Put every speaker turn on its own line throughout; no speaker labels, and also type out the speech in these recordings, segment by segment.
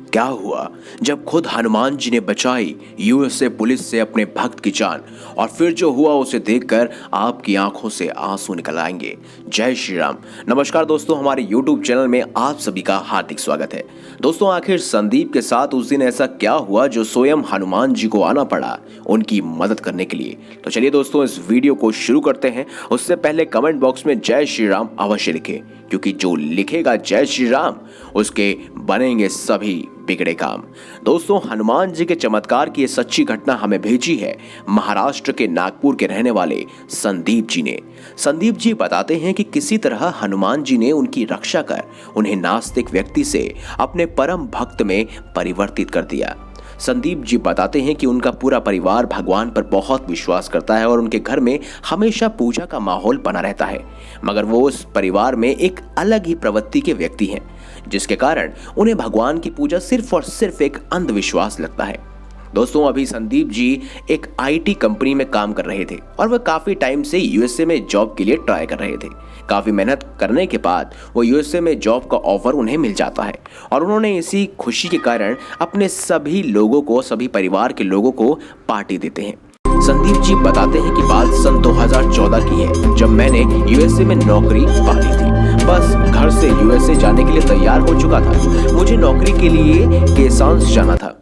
क्या हुआ जब खुद हनुमान जी ने बचाई यूएसए पुलिस से अपने भक्त की जान, और फिर जो हुआ उसे देखकर आपकी आंखों से आंसू निकल आएंगे। जय श्री राम। नमस्कार दोस्तों, हमारे YouTube चैनल में आप सभी का हार्दिक स्वागत है। दोस्तों, आखिर संदीप के साथ उस दिन ऐसा क्या हुआ जो स्वयं हनुमान जी को आना पड़ा उनकी मदद करने के लिए? तो चलिए दोस्तों, इस वीडियो को शुरू करते हैं। उससे पहले कमेंट बॉक्स में जय श्री राम अवश्य लिखें, क्योंकि जो लिखेगा जय श्री राम उसके बनेंगे सभी बिगड़े काम। दोस्तों, हनुमान जी के चमत्कार की ये सच्ची घटना हमें भेजी है महाराष्ट्र के नागपुर के रहने वाले संदीप जी ने। संदीप जी बताते हैं कि किसी तरह हनुमान जी ने उनकी रक्षा कर उन्हें नास्तिक व्यक्ति से अपने परम भक्त में परिवर्तित कर दिया। संदीप जी बताते हैं कि उनका पूरा परिवार भगवान पर बहुत विश्वास करता है और उनके घर में हमेशा पूजा का माहौल बना रहता है, मगर वो उस परिवार में एक अलग ही प्रवृत्ति के व्यक्ति हैं, जिसके कारण उन्हें भगवान की पूजा सिर्फ और सिर्फ एक अंधविश्वास लगता है। दोस्तों, अभी संदीप जी एक आईटी कंपनी में काम कर रहे थे और वह काफी टाइम से यूएसए में जॉब के लिए ट्राई कर रहे थे। काफी मेहनत करने के बाद वो यूएसए में जॉब का ऑफर उन्हें मिल जाता है और उन्होंने इसी खुशी के कारण अपने सभी लोगों को, सभी परिवार के लोगों को पार्टी देते हैं। संदीप जी बताते हैं कि बात सन 2014 की है, जब मैंने यूएसए में नौकरी पा ली थी। बस घर से यूएसए जाने के लिए तैयार हो चुका था। मुझे नौकरी के लिए केसांस जाना था।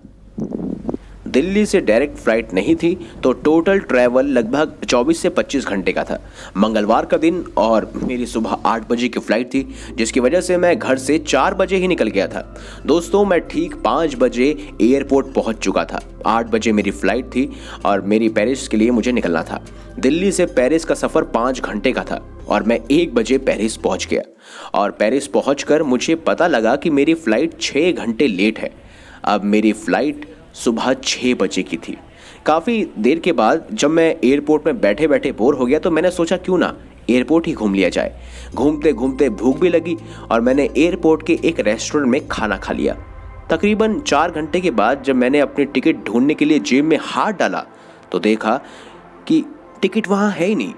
दिल्ली से डायरेक्ट फ्लाइट नहीं थी, तो टोटल ट्रैवल लगभग 24 से 25 घंटे का था। मंगलवार का दिन और मेरी सुबह 8 बजे की फ्लाइट थी, जिसकी वजह से मैं घर से 4 बजे ही निकल गया था। दोस्तों, मैं ठीक 5 बजे एयरपोर्ट पहुंच चुका था। 8 बजे मेरी फ्लाइट थी और मेरी पेरिस के लिए मुझे निकलना था। दिल्ली से पेरिस का सफ़र 5 घंटे का था और मैं 1 बजे पेरिस पहुंच गया। और पेरिस पहुंचकर मुझे पता लगा कि मेरी फ़्लाइट 6 घंटे लेट है। अब मेरी फ़्लाइट सुबह 6 बजे की थी। काफ़ी देर के बाद जब मैं एयरपोर्ट में बैठे बैठे बोर हो गया, तो मैंने सोचा क्यों ना एयरपोर्ट ही घूम लिया जाए। घूमते घूमते भूख भी लगी और मैंने एयरपोर्ट के एक रेस्टोरेंट में खाना खा लिया। तकरीबन 4 घंटे के बाद जब मैंने अपनी टिकट ढूंढने के लिए जेब में हाथ डाला, तो देखा कि टिकट वहाँ है ही नहीं।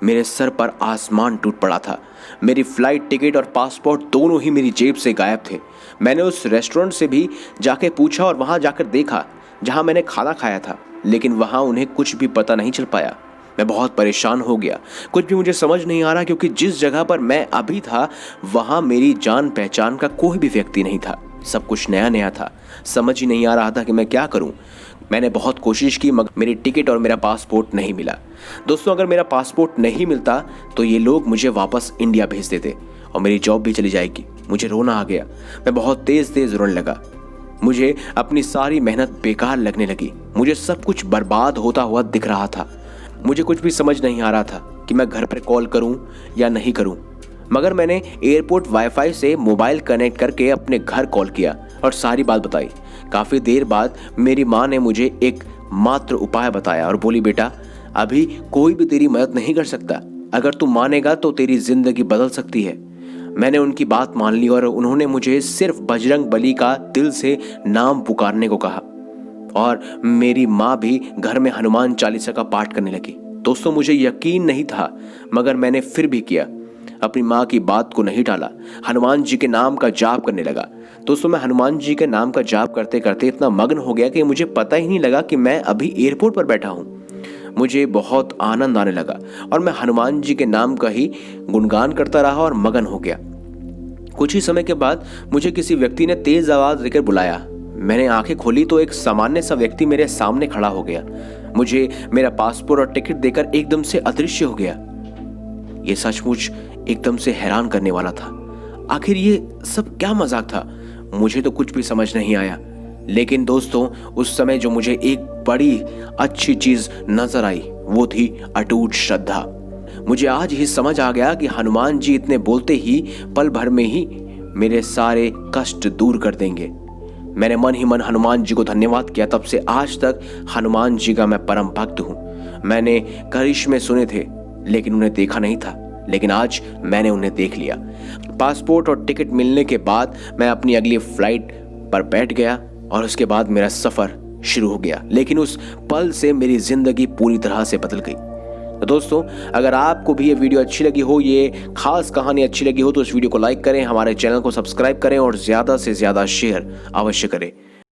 मेरे सर पर आसमान टूट पड़ा था। मेरी फ़्लाइट टिकट और पासपोर्ट दोनों ही मेरी जेब से गायब थे। मैंने उस रेस्टोरेंट से भी जाके पूछा और वहाँ जाकर देखा जहाँ मैंने खाना खाया था, लेकिन वहाँ उन्हें कुछ भी पता नहीं चल पाया। मैं बहुत परेशान हो गया। कुछ भी मुझे समझ नहीं आ रहा, क्योंकि जिस जगह पर मैं अभी था वहाँ मेरी जान पहचान का कोई भी व्यक्ति नहीं था। सब कुछ नया नया था। समझ ही नहीं आ रहा था कि मैं क्या करूँ। मैंने बहुत कोशिश की, मगर मेरी टिकट और मेरा पासपोर्ट नहीं मिला। दोस्तों, अगर मेरा पासपोर्ट नहीं मिलता तो ये लोग मुझे वापस इंडिया भेज देते और मेरी जॉब भी चली जाएगी। मुझे रोना आ गया। मैं बहुत तेज़ तेज़ रोने लगा। मुझे अपनी सारी मेहनत बेकार लगने लगी। मुझे सब कुछ बर्बाद होता हुआ दिख रहा था। मुझे कुछ भी समझ नहीं आ रहा था कि मैं घर पर कॉल करूं या नहीं करूं। मगर मैंने एयरपोर्ट वाईफाई से मोबाइल कनेक्ट करके अपने घर कॉल किया और सारी बात बताई। काफ़ी देर बाद मेरी माँ ने मुझे एक मात्र उपाय बताया और बोली, बेटा, अभी कोई भी तेरी मदद नहीं कर सकता। अगर तू मानेगा तो तेरी ज़िंदगी बदल सकती है। मैंने उनकी बात मान ली और उन्होंने मुझे सिर्फ बजरंग बली का दिल से नाम पुकारने को कहा और मेरी माँ भी घर में हनुमान चालीसा का पाठ करने लगी। दोस्तों, मुझे यकीन नहीं था, मगर मैंने फिर भी किया। अपनी माँ की बात को नहीं टाला। हनुमान जी के नाम का जाप करने लगा। दोस्तों, मैं हनुमान जी के नाम का जाप करते करते इतना मग्न हो गया कि मुझे पता ही नहीं लगा कि मैं अभी एयरपोर्ट पर बैठा हूँ। मुझे बहुत आनंद आने लगा और मैं हनुमान जी के नाम का ही गुणगान करता रहा और मगन हो गया। कुछ ही समय के बाद मुझे किसी व्यक्ति ने तेज आवाज देकर बुलाया। मैंने आंखें खोली तो एक सामान्य सा व्यक्ति मेरे सामने खड़ा हो गया। मुझे मेरा पासपोर्ट और टिकट देकर एकदम से अदृश्य हो गया। ये सचमुच एकदम से हैरान करने वाला था। आखिर ये सब क्या मजाक था? मुझे तो कुछ भी समझ नहीं आया। लेकिन दोस्तों, उस समय जो मुझे एक बड़ी अच्छी चीज नजर आई वो थी अटूट श्रद्धा। मुझे आज ही समझ आ गया कि हनुमान जी इतने बोलते ही पल भर में ही मेरे सारे कष्ट दूर कर देंगे। मैंने मन ही मन हनुमान जी को धन्यवाद किया। तब से आज तक हनुमान जी का मैं परम भक्त हूँ। मैंने करिश्मे सुने थे लेकिन उन्हें देखा नहीं था, लेकिन आज मैंने उन्हें देख लिया। पासपोर्ट और टिकट मिलने के बाद मैं अपनी अगली फ्लाइट पर बैठ गया और उसके बाद मेरा सफ़र शुरू हो गया। लेकिन उस पल से मेरी ज़िंदगी पूरी तरह से बदल गई। तो दोस्तों, अगर आपको भी ये वीडियो अच्छी लगी हो, ये खास कहानी अच्छी लगी हो, तो इस वीडियो को लाइक करें, हमारे चैनल को सब्सक्राइब करें और ज़्यादा से ज़्यादा शेयर अवश्य करें।